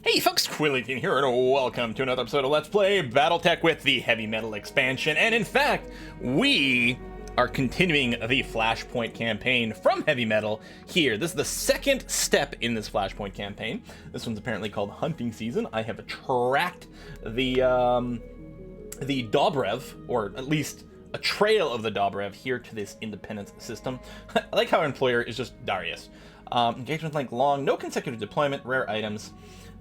Hey folks, Quilligan here, and welcome to another episode of Let's Play BattleTech with the Heavy Metal expansion. And in fact, we are continuing the Flashpoint campaign from Heavy Metal here. This is the second step in this Flashpoint campaign. This one's apparently called Hunting Season. I have tracked the Dobrev, or at least a trail of the Dobrev here to this Independence system. I like how our employer is just Darius. Engagement length long, no consecutive deployment, rare items.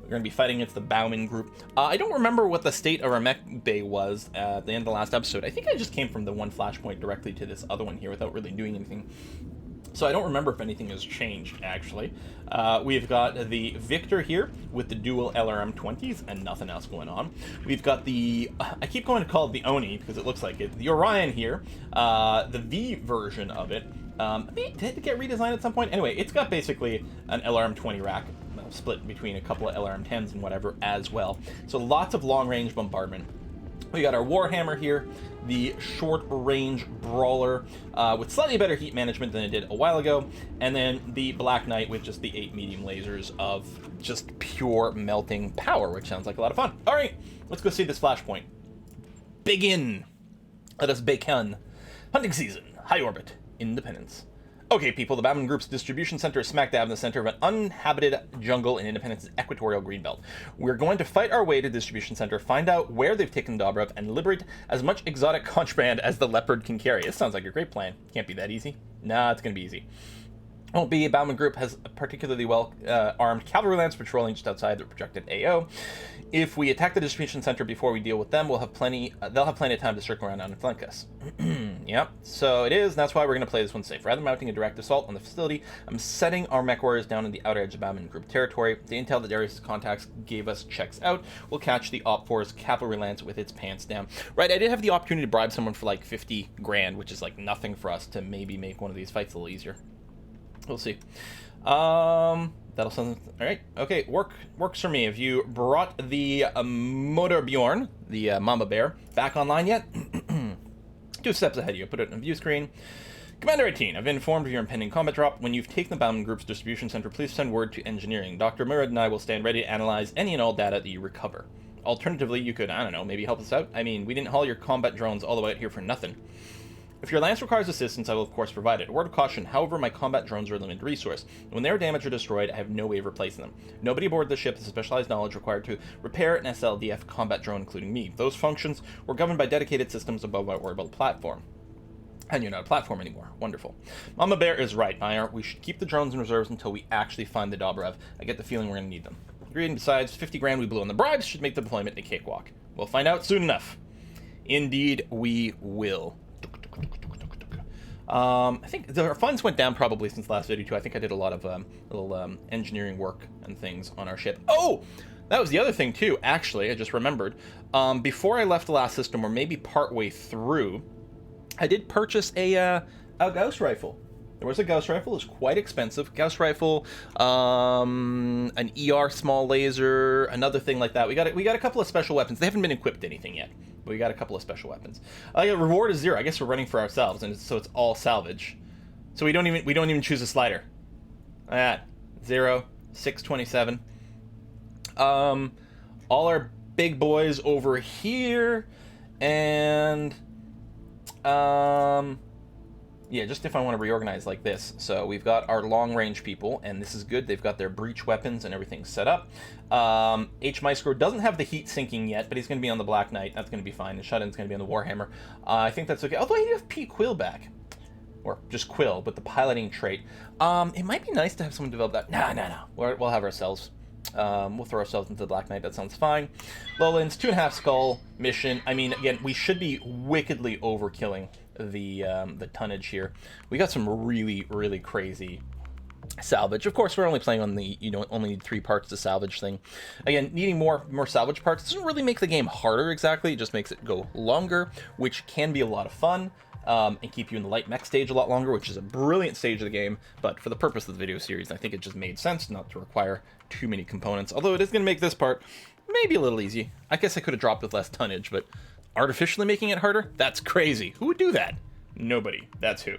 We're going to be fighting against the Bauman group. I don't remember what the state of our mech bay was at the end of the last episode. I think I just came from the one flashpoint directly to this other one here without really doing anything. So I don't remember if anything has changed, actually. We've got the Victor here with the dual LRM-20s and nothing else going on. We've got the, I keep going to call it the Oni because it looks like it, the Orion here, the V version of it. It did get redesigned at some point. Anyway, it's got basically an LRM-20 rack split between a couple of LRM-10s and whatever as well. So lots of long-range bombardment. We got our Warhammer here, the short-range brawler with slightly better heat management than it did a while ago, and then the Black Knight with just the 8 medium lasers of just pure melting power, which sounds like a lot of fun. All right, let's go see this flashpoint. Begin. Let us begin. Hunting season, high orbit, Independence. Okay, people, the Bauman Group's distribution center is smack dab in the center of an uninhabited jungle in Independence's equatorial greenbelt. We're going to fight our way to the distribution center, find out where they've taken Dobrev, and liberate as much exotic contraband as the Leopard can carry. This sounds like a great plan. Can't be that easy. Nah, it's going to be easy. Won't be. Bauman Group has a particularly well armed cavalry lance patrolling just outside the projected AO. If we attack the distribution center before we deal with them, we'll have plenty. They'll have plenty of time to circle around and flank us. Yep. So it is. And that's why we're going to play this one safe. Rather than mounting a direct assault on the facility, I'm setting our mech warriors down in the outer edge of Bauman Group territory. The intel that Darius' contacts gave us checks out. We'll catch the Op 4's cavalry lance with its pants down. Right. I did have the opportunity to bribe someone for like 50 grand, which is like nothing for us to maybe make one of these fights a little easier. We'll see. That'll sound all right. Okay, works for me. Have you brought the Motor Bjorn, the Mama Bear, back online yet? 2 steps ahead of you. Put it on view screen. Commander 18, I've been informed of your impending combat drop. When you've taken the Bauman Group's distribution center, please send word to engineering. Dr. Murad and I will stand ready to analyze any and all data that you recover. Alternatively, you could, I don't know, maybe help us out. I mean, we didn't haul your combat drones all the way out here for nothing. If your lance requires assistance, I will of course provide it. A word of caution, however, my combat drones are a limited resource. When they are damaged or destroyed, I have no way of replacing them. Nobody aboard the ship has specialized knowledge required to repair an SLDF combat drone, including me. Those functions were governed by dedicated systems above our orbital platform. And you're not a platform anymore. Wonderful. Mama Bear is right, Meyer. We should keep the drones in reserves until we actually find the Dobrev. I get the feeling we're going to need them. Agreed, and besides, 50 grand we blew on the bribes should make the deployment a cakewalk. We'll find out soon enough. Indeed, we will. I think our funds went down probably since the last video too. I think I did a lot of little engineering work and things on our ship. Oh, that was the other thing too. Actually, I just remembered. Before I left the last system, or maybe partway through, I did purchase a Gauss rifle. There was a Gauss rifle. It was quite expensive. Gauss rifle, an ER small laser, another thing like that. We got a couple of special weapons. They haven't been equipped to anything yet, but we got a couple of special weapons. Reward is 0. I guess we're running for ourselves, and so it's all salvage. So we don't even choose a slider. That 0, 627. All our big boys over here, and yeah, just if I want to reorganize like this. So we've got our long-range people, and this is good. They've got their breach weapons and everything set up. H. Maestro doesn't have the heat sinking yet, but he's going to be on the Black Knight. That's going to be fine. The shut-in's going to be on the Warhammer. I think that's okay. Although I do have Pete Quill back. Or just Quill, but the piloting trait. It might be nice to have someone develop that. No. We'll have ourselves. We'll throw ourselves into the Black Knight. That sounds fine. Lowlands, 2.5 skull mission. I mean, again, we should be wickedly overkilling the tonnage here. We got some really crazy salvage. Of course, we're only playing on the only need 3 parts to salvage thing. Again, needing more salvage parts doesn't really make the game harder exactly. It just makes it go longer, which can be a lot of fun. And keep you in the light mech stage a lot longer, which is a brilliant stage of the game, but for the purpose of the video series, I think it just made sense not to require too many components, although it is going to make this part maybe a little easy. I guess I could have dropped with less tonnage, but artificially making it harder? That's crazy. Who would do that? Nobody. That's who.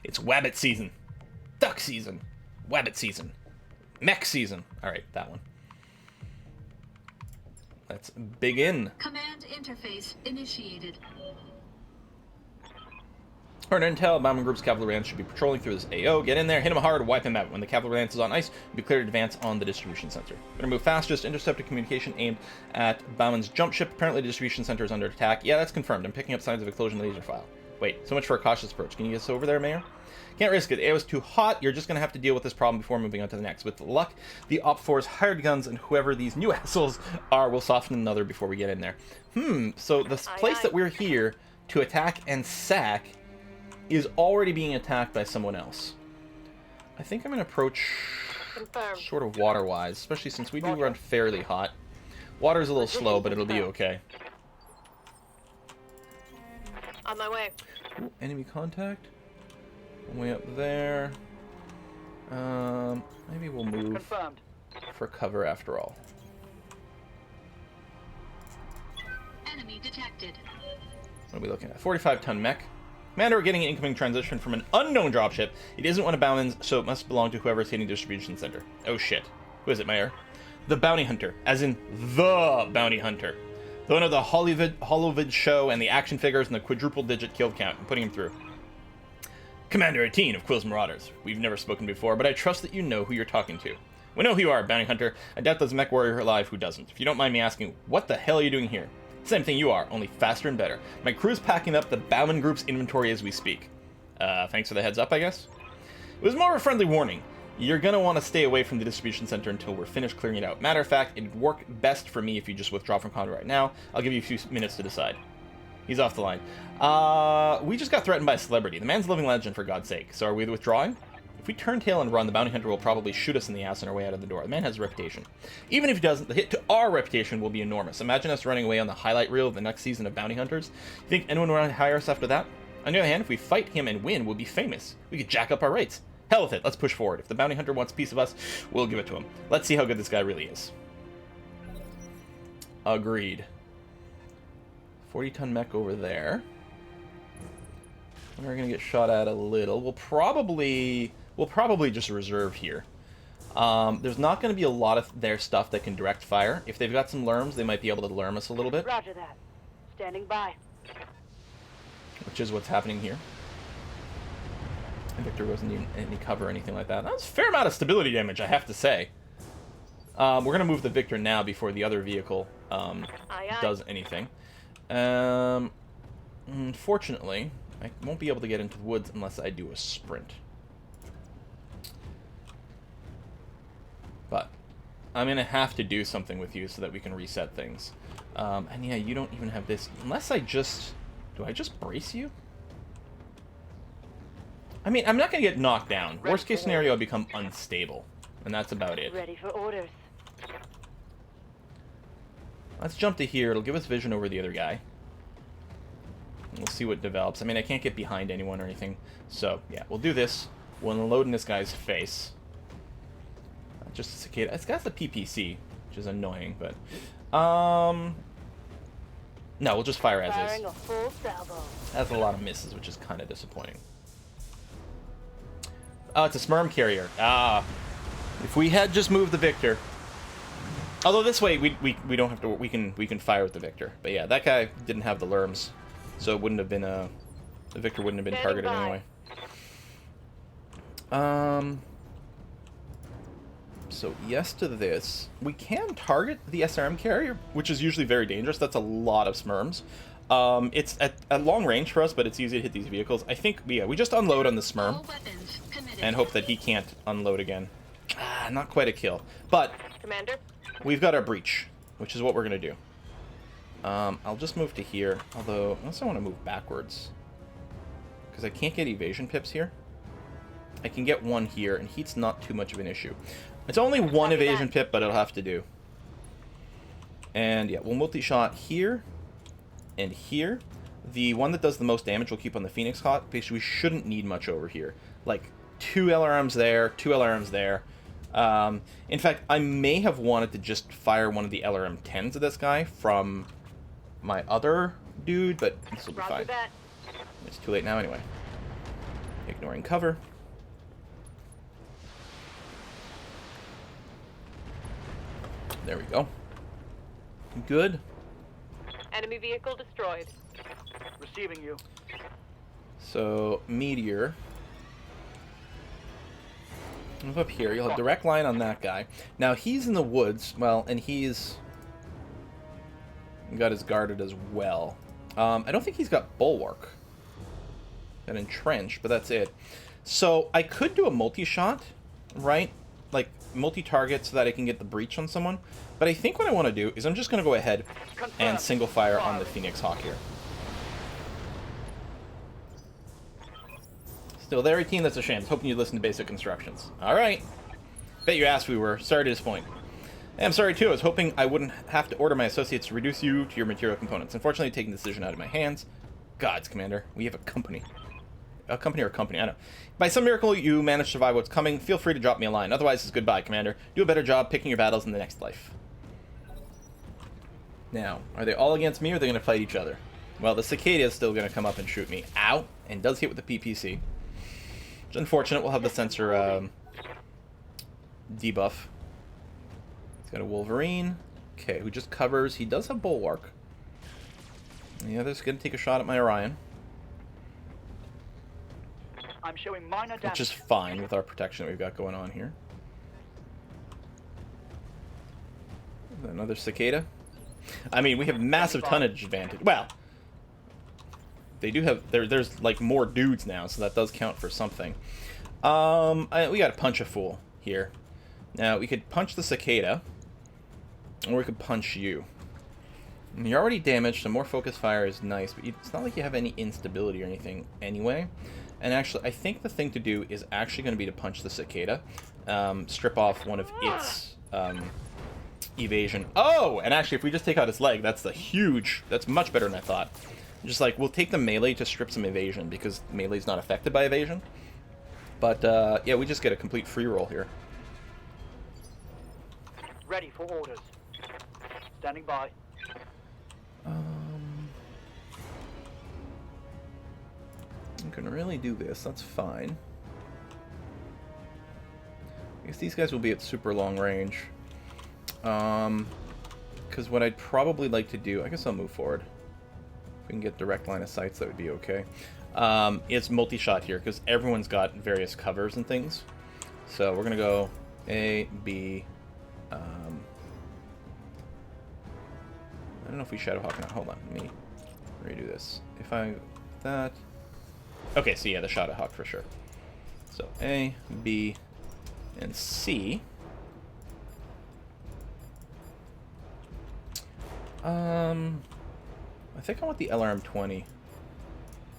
It's wabbit season. Duck season. Wabbit season. Mech season. Alright, that one. Let's begin. Command interface initiated. According to intel, Bauman Group's cavalry lance should be patrolling through this AO. Get in there, hit him hard, wipe him out. When the cavalry lance is on ice, you'll be cleared to advance on the distribution center. Better move fast, just intercepted communication aimed at Bauman's jump ship. Apparently the distribution center is under attack. Yeah, that's confirmed. I'm picking up signs of explosion laser file. Wait, so much for a cautious approach. Can you get us over there, Mayor? Can't risk it. The AO is too hot. You're just going to have to deal with this problem before moving on to the next. With luck, the Op4's hired guns and whoever these new assholes are will soften another before we get in there. So the place that we're here to attack and sack is already being attacked by someone else. I think I'm going to approach sort of water-wise, especially since we do run fairly hot. Water's a little slow, but it'll be okay. On my way. Ooh, enemy contact. Way up there. Maybe we'll move for cover after all. Enemy detected. What are we looking at? 45-ton mech. Commander, we're getting an incoming transition from an unknown dropship. It isn't one of Bauman's, so it must belong to whoever's hitting distribution center. Oh shit. Who is it, Mayor? The Bounty Hunter. As in, the Bounty Hunter. The one of the Holovid show and the action figures and the quadruple-digit kill count. I'm putting him through. Commander 18 of Quill's Marauders. We've never spoken before, but I trust that you know who you're talking to. We know who you are, Bounty Hunter. I doubt there's a mech warrior alive who doesn't. If you don't mind me asking, what the hell are you doing here? Same thing you are, only faster and better. My crew's packing up the Bauman Group's inventory as we speak. Thanks for the heads up, I guess. It was more of a friendly warning. You're gonna want to stay away from the distribution center until we're finished clearing it out. Matter of fact, it'd work best for me if you just withdraw from combat right now. I'll give you a few minutes to decide. He's off the line. We just got threatened by a celebrity. The man's a living legend, for God's sake. So are we withdrawing? If we turn tail and run, the bounty hunter will probably shoot us in the ass on our way out of the door. The man has a reputation. Even if he doesn't, the hit to our reputation will be enormous. Imagine us running away on the highlight reel of the next season of Bounty Hunters. You think anyone would hire us after that? On the other hand, if we fight him and win, we'll be famous. We could jack up our rates. Hell with it, let's push forward. If the bounty hunter wants a piece of us, we'll give it to him. Let's see how good this guy really is. Agreed. 40-ton mech over there. We're gonna get shot at a little. We'll probably just reserve here. There's not gonna be a lot of their stuff that can direct fire. If they've got some lerms, they might be able to lerm us a little bit. Roger that. Standing by. Which is what's happening here. Victor wasn't in any cover or anything like that. That was a fair amount of stability damage, I have to say. We're gonna move the Victor now before the other vehicle does anything. Unfortunately, I won't be able to get into the woods unless I do a sprint. But I'm gonna have to do something with you so that we can reset things. And yeah, you don't even have this. Unless I just... Do I just brace you? I mean, I'm not gonna get knocked down. Worst case scenario, I become unstable. And that's about it. Ready for orders. Let's jump to here. It'll give us vision over the other guy. And we'll see what develops. I mean, I can't get behind anyone or anything. So, yeah, we'll do this. We'll unload in this guy's face. Just a cicada. It's got the PPC, which is annoying, but... No, we'll just fire as Firing is. a full salvo. Has a lot of misses, which is kind of disappointing. Oh, it's a Smurf Carrier. Ah. If we had just moved the Victor... Although this way, we don't have to... We can fire with the Victor. But yeah, that guy didn't have the lerms. So it wouldn't have been a... The Victor wouldn't have been targeted anyway. So yes to this. We can target the SRM carrier, which is usually very dangerous. That's a lot of Smurfs. It's at long range for us, but it's easy to hit these vehicles. I think, yeah, we just unload on the Smurf and hope that he can't unload again. Ah, not quite a kill. But Commander? We've got our breach, which is what we're going to do. I'll just move to here, although I also want to move backwards. Because I can't get evasion pips here. I can get one here, and heat's not too much of an issue. It's only one evasion pip, but it'll have to do. And yeah, we'll multi-shot here and here. The one that does the most damage will keep on the Phoenix hot. Basically, we shouldn't need much over here. Like, 2 LRMs there, 2 LRMs there. In fact, I may have wanted to just fire one of the LRM-10s of this guy from my other dude, but this will be fine. It's too late now anyway. Ignoring cover. There we go. Good. Enemy vehicle destroyed. Receiving you. So, Meteor. Move up here. You'll have direct line on that guy. Now, he's in the woods. Well, and he's got his guarded as well. I don't think he's got bulwark. Got entrenched, but that's it. So, I could do a multi-shot, right? Like, multi-target so that I can get the breach on someone. But I think what I want to do is I'm just going to go ahead and single fire on the Phoenix Hawk here. Still there, 18? That's a shame. I was hoping you'd listen to basic instructions. Alright. Bet you asked we were. Sorry to disappoint. I'm sorry too. I was hoping I wouldn't have to order my associates to reduce you to your material components. Unfortunately, taking the decision out of my hands. Gods, Commander. We have a company. A company or a company? I don't know. By some miracle, you managed to survive what's coming. Feel free to drop me a line. Otherwise, it's goodbye, Commander. Do a better job picking your battles in the next life. Now, are they all against me or are they going to fight each other? Well, the cicada is still going to come up and shoot me. Ow! And does hit with the PPC. It's unfortunate. We'll have the sensor debuff. He's got a Wolverine. Okay, who just covers. He does have Bulwark. The other's going to take a shot at my Orion. I'm showing minor damage. Which is fine with our protection that we've got going on here. Another cicada. I mean, we have massive tonnage advantage. Well, they do have... There's like more dudes now, so that does count for something. We gotta punch a fool here. Now, we could punch the cicada, or we could punch you. And you're already damaged, so more focus fire is nice, but it's not like you have any instability or anything anyway. And actually, I think the thing to do is actually going to be to punch the cicada. Strip off one of its evasion. Oh! And actually, if we just take out its leg, that's the huge... That's much better than I thought. Just like, we'll take the melee to strip some evasion, because melee's not affected by evasion. But, yeah, we just get a complete free roll here. Ready for orders. Standing by. I can really do this. That's fine. I guess these guys will be at super long range. Because what I'd probably like to do... I guess I'll move forward. If we can get direct line of sights, that would be okay. It's multi-shot here, because everyone's got various covers and things. So we're going to go A, B... I don't know if we Shadowhawk or not. Hold on. Let me redo this. If I... That... Okay, so yeah, the Shadowhawk for sure. So A, B, and C. I think I want the LRM-20.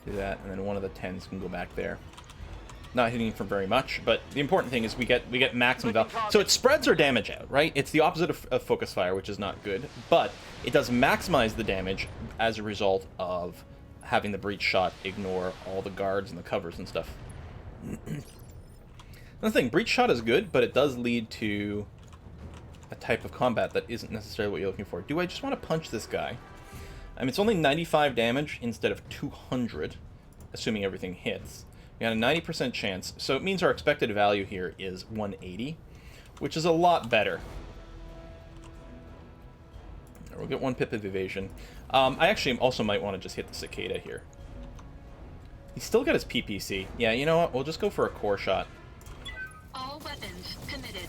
Do that, and then one of the 10s can go back there. Not hitting for very much, but the important thing is we get maximum value. So it spreads our damage out, right? It's the opposite of focus fire, which is not good, but it does maximize the damage as a result of having the breach shot ignore all the guards and the covers and stuff. Another thing, breach shot is good, but it does lead to a type of combat that isn't necessarily what you're looking for. Do I just want to punch this guy? I mean, it's only 95 damage instead of 200, assuming everything hits. We got a 90% chance, so it means our expected value here is 180, which is a lot better. We'll get 1 pip of evasion. I actually also might want to just hit the cicada here. He's still got his PPC. Yeah, you know what? We'll just go for a core shot. All weapons committed.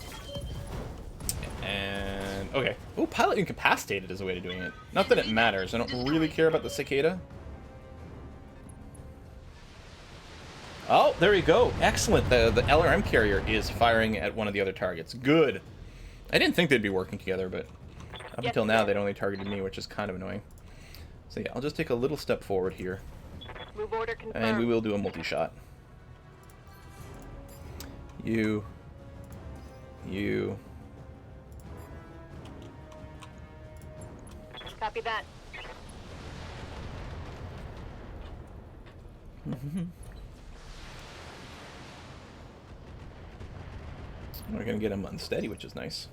And... okay. Oh, pilot incapacitated is a way to doing it. Not that it matters. I don't really care about the cicada. Oh, there you go. Excellent. The LRM carrier is firing at one of the other targets. Good. I didn't think they'd be working together, but up until now they'd only targeted me, which is kind of annoying. So yeah, I'll just take a little step forward here. Move order confirmed. And we will do a multi-shot. You. Copy that. We're going to get them unsteady, which is nice.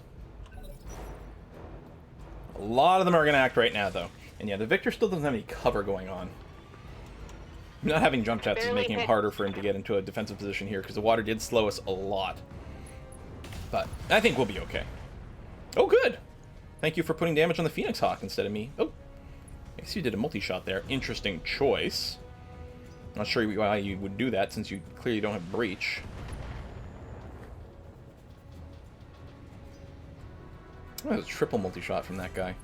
A lot of them are going to act right now, though. And yeah, the Victor still doesn't have any cover going on. Not having jump jets is making it harder for him to get into a defensive position here, because the water did slow us a lot. But I think we'll be okay. Oh, good! Thank you for putting damage on the Phoenix Hawk instead of me. Oh, I guess you did a multi-shot there. Interesting choice. Not sure why you would do that since you clearly don't have breach. Oh, that was a triple multi-shot from that guy.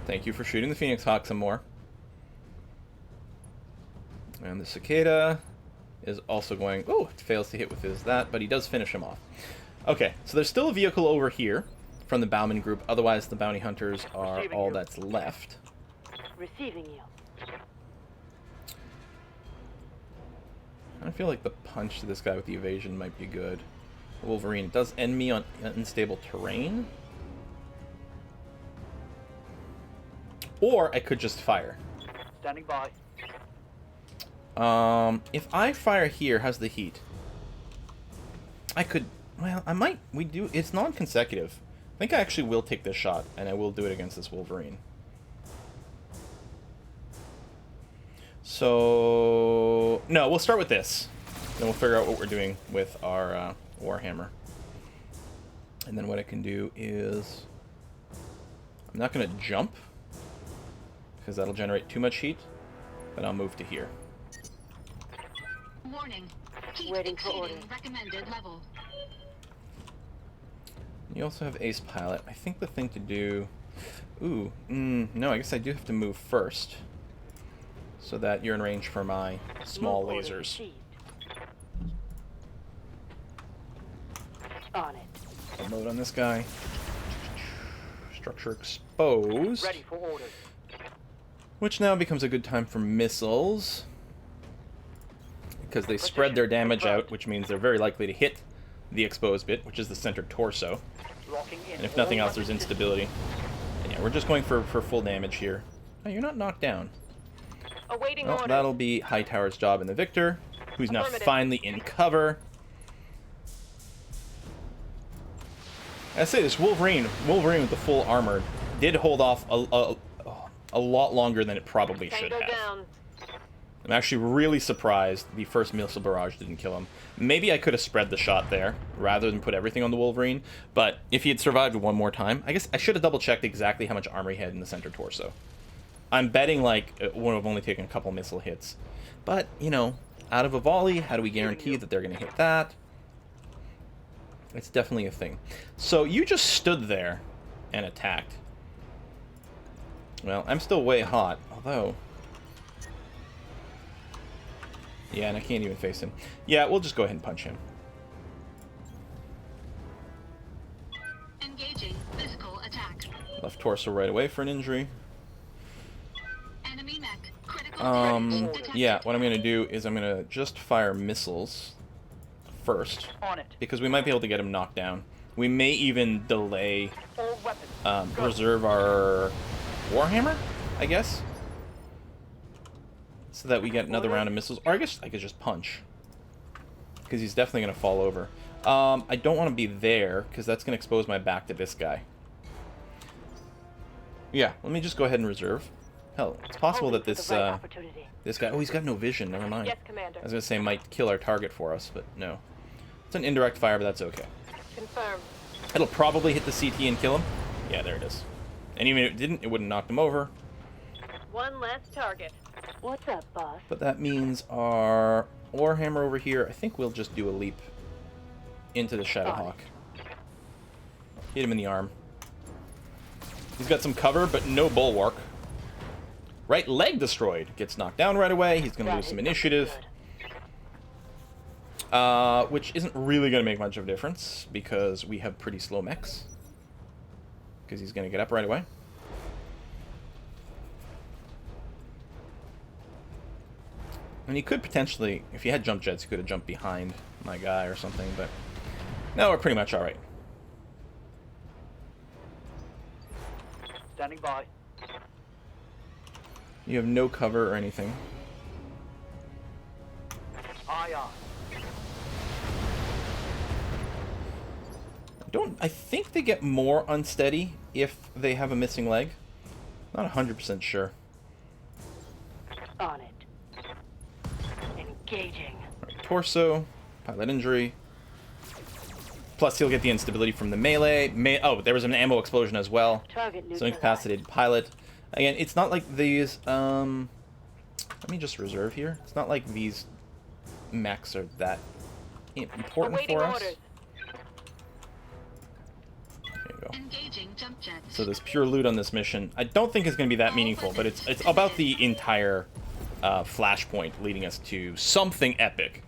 Thank you for shooting the Phoenix Hawk some more. And the cicada is also going... Oh, it fails to hit with his that, but he does finish him off. Okay, so there's still a vehicle over here from the Bauman group. Otherwise, the bounty hunters are Receiving all you. that's left. Receiving you. I feel like the punch to this guy with the evasion might be good. Wolverine, it does end me on unstable terrain. Or I could just fire. Standing by. If I fire here, how's the heat? I could... Well, I might... We do... It's non-consecutive. I think I actually will take this shot, and I will do it against this Wolverine. So... No, we'll start with this. Then we'll figure out what we're doing with our Warhammer. And then what I can do is... I'm not going to jump, because that'll generate too much heat, but I'll move to here. Warning. Heat Waiting for exceeding orders. recommended level. You also have Ace Pilot. I think the thing to do... Ooh, no, I guess I do have to move first. So that you're in range for my small Move order lasers. received. On it. Remote on this guy. Structure exposed. Ready for orders. Which now becomes a good time for missiles. Because they spread their damage out, which means they're very likely to hit the exposed bit, which is the center torso. Locking in. And if nothing all else, there's weapons instability. And yeah, we're just going for full damage here. Oh, you're not knocked down. Awaiting Well, orders. that'll be Hightower's job in the Victor, who's now Affirmative. finally in cover. I say this Wolverine with the full armor did hold off a lot longer than it probably should Tango have. down. I'm actually really surprised the first missile barrage didn't kill him. Maybe I could have spread the shot there rather than put everything on the Wolverine, but if he had survived one more time, I guess I should have double-checked exactly how much armor he had in the center torso. I'm betting, like, it would have only taken a couple missile hits. But, you know, out of a volley, how do we guarantee that they're going to hit that? It's definitely a thing. So you just stood there and attacked. Well, I'm still way hot, although... Yeah, and I can't even face him. Yeah, we'll just go ahead and punch him. Engaging physical attack. Left torso right away for an injury. Enemy mech. Critical damage detected. Yeah, what I'm going to do is I'm going to just fire missiles first, on it. because we might be able to get him knocked down. We may even delay, All weapons. Go. reserve our Warhammer, I guess, so that we get another round of missiles. Or I guess I could just punch, because he's definitely going to fall over. I don't want to be there, because that's going to expose my back to this guy. Yeah, let me just go ahead and reserve. Hell, it's possible that Holding for this the right opportunity. this guy... Oh, he's got no vision. Never mind. Yes, Commander. I was going to say might kill our target for us, but no. It's an indirect fire, but that's okay. Confirmed. It'll probably hit the CT and kill him. Yeah, there it is. And even if it didn't, it wouldn't knock him over. One last target. What's up, boss? But that means our Warhammer over here, I think we'll just do a leap into the Shadowhawk. Hit him in the arm. He's got some cover, but no bulwark. Right leg destroyed. Gets knocked down right away. He's going to lose some initiative. Which isn't really going to make much of a difference, because we have pretty slow mechs. Because he's going to get up right away. And he could potentially, if he had jump jets, he could have jumped behind my guy or something, but no, we're pretty much alright. Standing by. You have no cover or anything. Aye, aye. I think they get more unsteady if they have a missing leg. Not 100% sure. On it. Engaging. Right, torso, pilot injury. Plus, he'll get the instability from the melee. Oh, there was an ammo explosion as well. Target So incapacitated pilot. Again, it's not like these... let me just reserve here. It's not like these mechs are that important Awaiting for us. orders. There you go. Engaging jump jets. So there's pure loot on this mission. I don't think it's going to be that meaningful, but it's about the entire flashpoint leading us to something epic.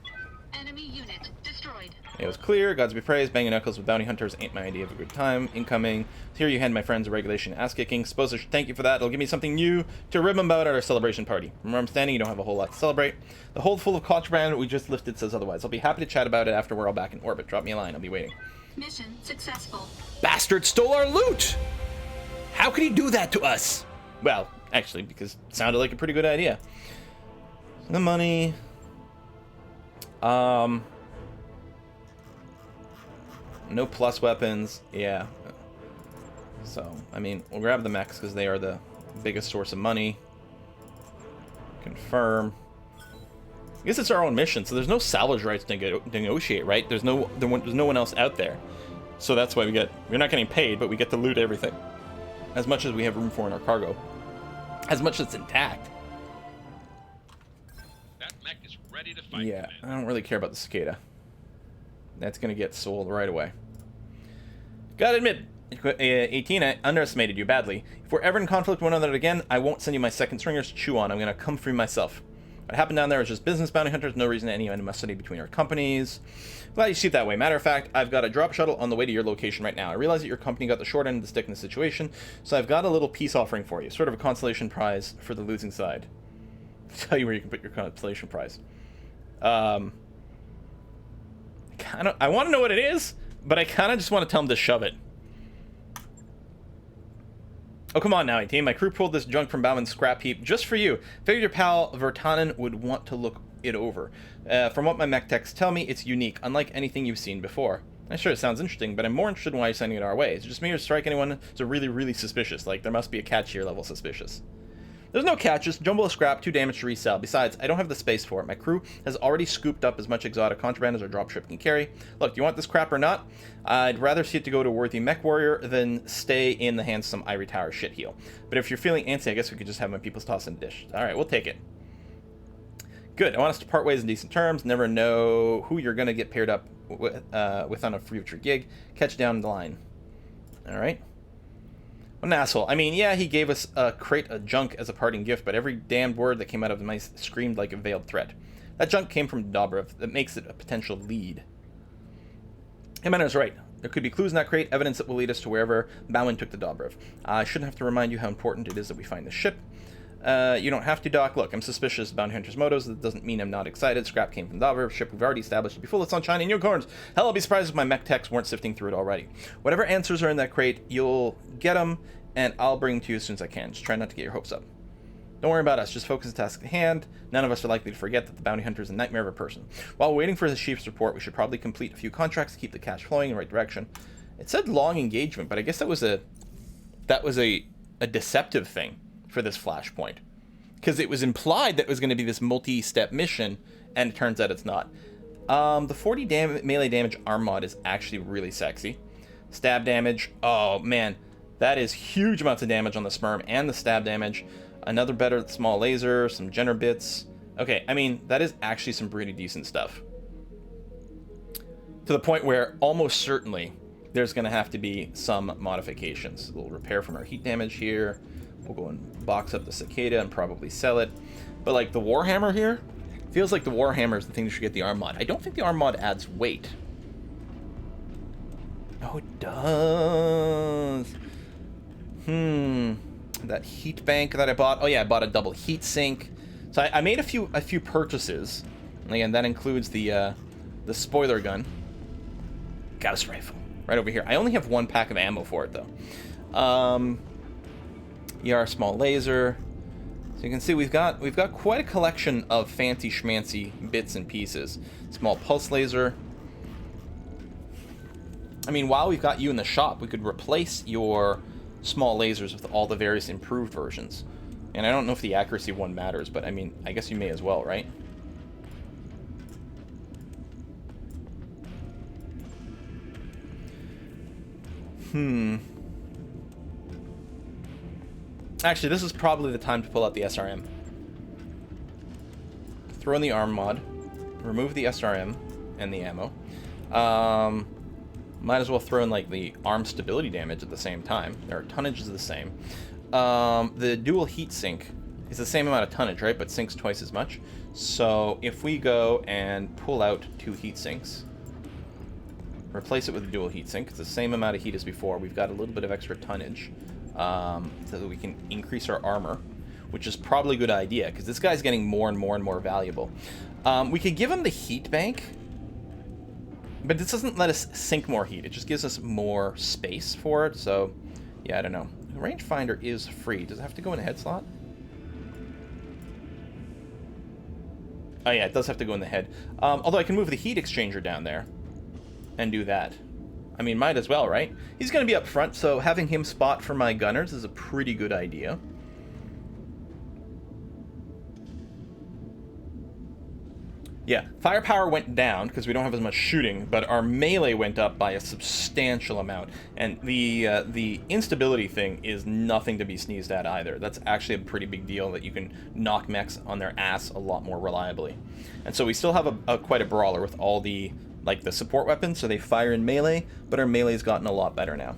Enemy unit destroyed. It was clear. Gods be praised. Banging knuckles with bounty hunters ain't my idea of a good time. Incoming. Here you hand my friends a regulation ass-kicking. Suppose I should thank you for that. It'll give me something new to rib about at our celebration party. From where I'm standing, you don't have a whole lot to celebrate. The hold full of contraband we just lifted says otherwise. I'll be happy to chat about it after we're all back in orbit. Drop me a line. I'll be waiting. Mission successful. Bastard stole our loot! How could he do that to us? Well, actually, because it sounded like a pretty good idea. The money... No plus weapons, yeah. So, I mean, we'll grab the mechs because they are the biggest source of money. Confirm. I guess it's our own mission, so there's no salvage rights to negotiate, right? There's no one else out there. So that's why we're not getting paid, but we get to loot everything. As much as we have room for in our cargo. As much as it's intact. That mech is ready to fight. Yeah, I don't really care about the cicada. That's going to get sold right away. Gotta admit, 18, I underestimated you badly. If we're ever in conflict with one another again, I won't send you my second stringers to chew on. I'm going to come free myself. What happened down there was just business bounty hunters, no reason to any animosity between our companies. Glad you see it that way. Matter of fact, I've got a drop shuttle on the way to your location right now. I realize that your company got the short end of the stick in the situation, so I've got a little peace offering for you. Sort of a consolation prize for the losing side. I'll tell you where you can put your consolation prize. I want to know what it is, but I kind of just want to tell him to shove it. Oh, come on now, 18. My crew pulled this junk from Bauman's scrap heap just for you. Figured your pal Vertanen would want to look it over. From what my mech techs tell me, it's unique, unlike anything you've seen before. I'm sure it sounds interesting, but I'm more interested in why you're sending it our way. Is it just me or strike anyone? It's really, really suspicious. Like, there must be a catch here level suspicious. There's no catch, just jumble of scrap, 2 damage to resell. Besides, I don't have the space for it. My crew has already scooped up as much exotic contraband as our dropship can carry. Look, do you want this crap or not? I'd rather see it to go to a worthy mech warrior than stay in the hands of some ivory tower shitheel. But if you're feeling antsy, I guess we could just have my people's toss in a dish. Alright, we'll take it. Good, I want us to part ways in decent terms. Never know who you're going to get paired up with on a future gig. Catch down the line. Alright. What an asshole. I mean, yeah, he gave us a crate of junk as a parting gift, but every damned word that came out of him screamed like a veiled threat. That junk came from Dobrev. That makes it a potential lead. Jimenez is right. There could be clues in that crate, evidence that will lead us to wherever Bauman took the Dobrev. I shouldn't have to remind you how important it is that we find the ship. You don't have to, Doc. Look, I'm suspicious of Bounty Hunter's motives. That doesn't mean I'm not excited. Scrap came from Dobrev, ship we've already established to be full of sunshine and unicorns. Hell, I'll be surprised if my mech techs weren't sifting through it already. Whatever answers are in that crate, you'll get them, and I'll bring them to you as soon as I can. Just try not to get your hopes up. Don't worry about us. Just focus on the task at hand. None of us are likely to forget that the Bounty Hunter is a nightmare of a person. While waiting for the chief's report, we should probably complete a few contracts to keep the cash flowing in the right direction. It said long engagement, but I guess that was a deceptive thing for this flashpoint. Because it was implied that it was going to be this multi-step mission, and it turns out it's not. The 40 melee damage arm mod is actually really sexy. Stab damage, oh man, that is huge amounts of damage on the Smurf and the stab damage. Another better small laser, some Jenner bits. Okay, I mean, that is actually some pretty decent stuff. To the point where almost certainly there's going to have to be some modifications. A little repair from our heat damage here. We'll go and box up the cicada and probably sell it. But like the Warhammer here, feels like the Warhammer is the thing that should get the arm mod. I don't think the arm mod adds weight. Oh, it does. That heat bank that I bought. Oh yeah, I bought a double heat sink. So I made a few purchases. And again, that includes the spoiler gun. Gauss rifle right over here. I only have 1 pack of ammo for it though. ER small laser. So you can see we've got quite a collection of fancy schmancy bits and pieces. Small pulse laser. I mean, while we've got you in the shop, we could replace your small lasers with all the various improved versions. And I don't know if the accuracy one matters, but I mean, I guess you may as well, right? Actually, this is probably the time to pull out the SRM. Throw in the arm mod, remove the SRM and the ammo. Might as well throw in like the arm stability damage at the same time. Their tonnage is the same. The dual heat sink is the same amount of tonnage, right? But sinks twice as much. So if we go and pull out 2 heat sinks, replace it with a dual heat sink, it's the same amount of heat as before. We've got a little bit of extra tonnage so that we can increase our armor, which is probably a good idea because this guy's getting more and more and more valuable. We could give him the heat bank, but this doesn't let us sink more heat. It just gives us more space for it. So, yeah, I don't know. The rangefinder is free. Does it have to go in a head slot? Oh, yeah, it does have to go in the head. Although I can move the heat exchanger down there and do that. I mean, might as well, right? He's going to be up front, so having him spot for my gunners is a pretty good idea. Yeah, firepower went down because we don't have as much shooting, but our melee went up by a substantial amount. And the instability thing is nothing to be sneezed at either. That's actually a pretty big deal that you can knock mechs on their ass a lot more reliably. And so we still have quite a brawler with all the the support weapons, so they fire in melee, but our melee's gotten a lot better now.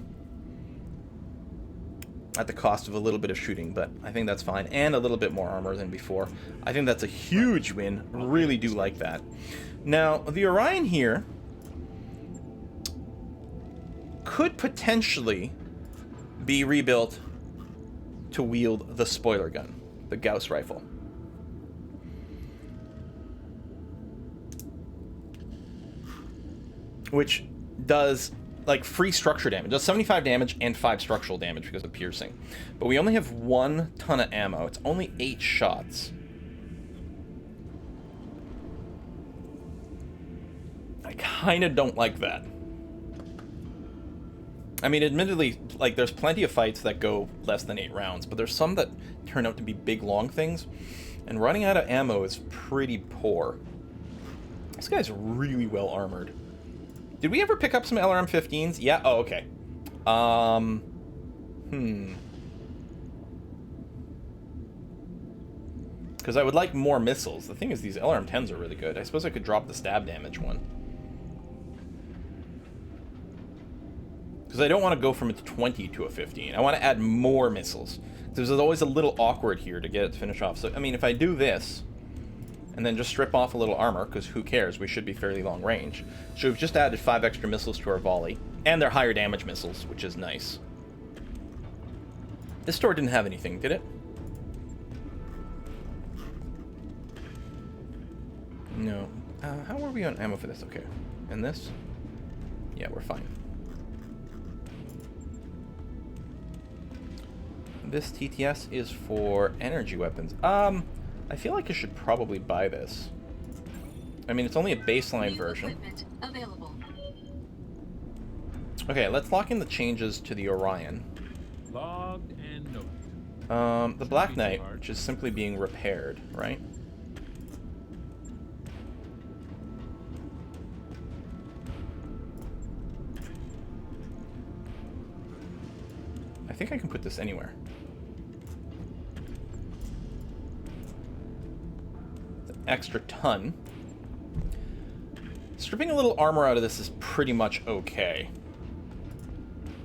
At the cost of a little bit of shooting, but I think that's fine. And a little bit more armor than before. I think that's a huge win. Really do like that. Now, the Orion here could potentially be rebuilt to wield the spoiler gun, the Gauss rifle. Which does free structure damage. It does 75 damage and 5 structural damage because of piercing. But we only have 1 ton of ammo. It's only 8 shots. I kind of don't like that. I mean, admittedly, there's plenty of fights that go less than 8 rounds, but there's some that turn out to be big, long things, and running out of ammo is pretty poor. This guy's really well armored. Did we ever pick up some LRM-15s? Yeah? Oh, okay. Because I would like more missiles. The thing is, these LRM-10s are really good. I suppose I could drop the stab damage one. Because I don't want to go from a 20 to a 15. I want to add more missiles. There's always a little awkward here to get it to finish off. So, I mean, if I do this, and then just strip off a little armor, because who cares? We should be fairly long range. So we've just added 5 extra missiles to our volley. And they're higher damage missiles, which is nice. This store didn't have anything, did it? No. How are we on ammo for this? Okay. And this? Yeah, we're fine. This TTS is for energy weapons. I feel like I should probably buy this. I mean, it's only a baseline version. Available. Okay, let's lock in the changes to the Orion. Logged and noted. The Black Knight, which is simply being repaired, right? I think I can put this anywhere. Extra ton. Stripping a little armor out of this is pretty much okay.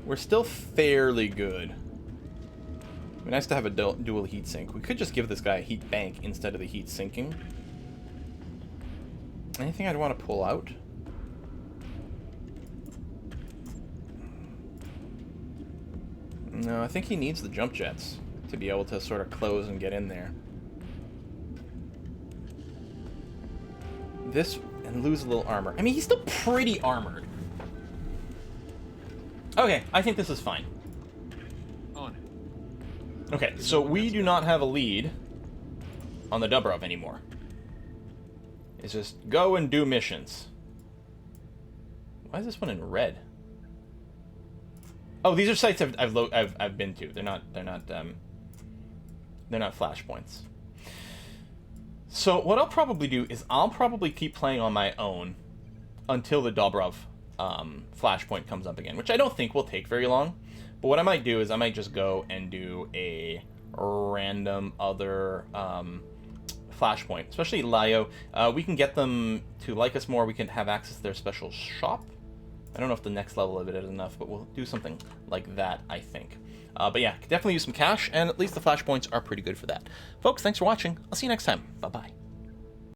We're still fairly good. It'd be nice to have a dual heat sink. We could just give this guy a heat bank instead of the heat sinking. Anything I'd want to pull out? No, I think he needs the jump jets to be able to sort of close and get in there. This and lose a little armor. I mean, he's still pretty armored. Okay, I think this is fine. On it. Okay, so we do not have a lead on the Dobrov anymore. It's just go and do missions. Why is this one in red? Oh, these are sites I've been to. They're not flashpoints. So what I'll probably do is I'll probably keep playing on my own until the Dobrov flashpoint comes up again, which I don't think will take very long. But what I might do is I might just go and do a random other flashpoint, especially Lio. We can get them to like us more. We can have access to their special shop. I don't know if the next level of it is enough, but we'll do something like that, I think. But yeah, definitely use some cash, and at least the flashpoints are pretty good for that. Folks, thanks for watching. I'll see you next time. Bye-bye.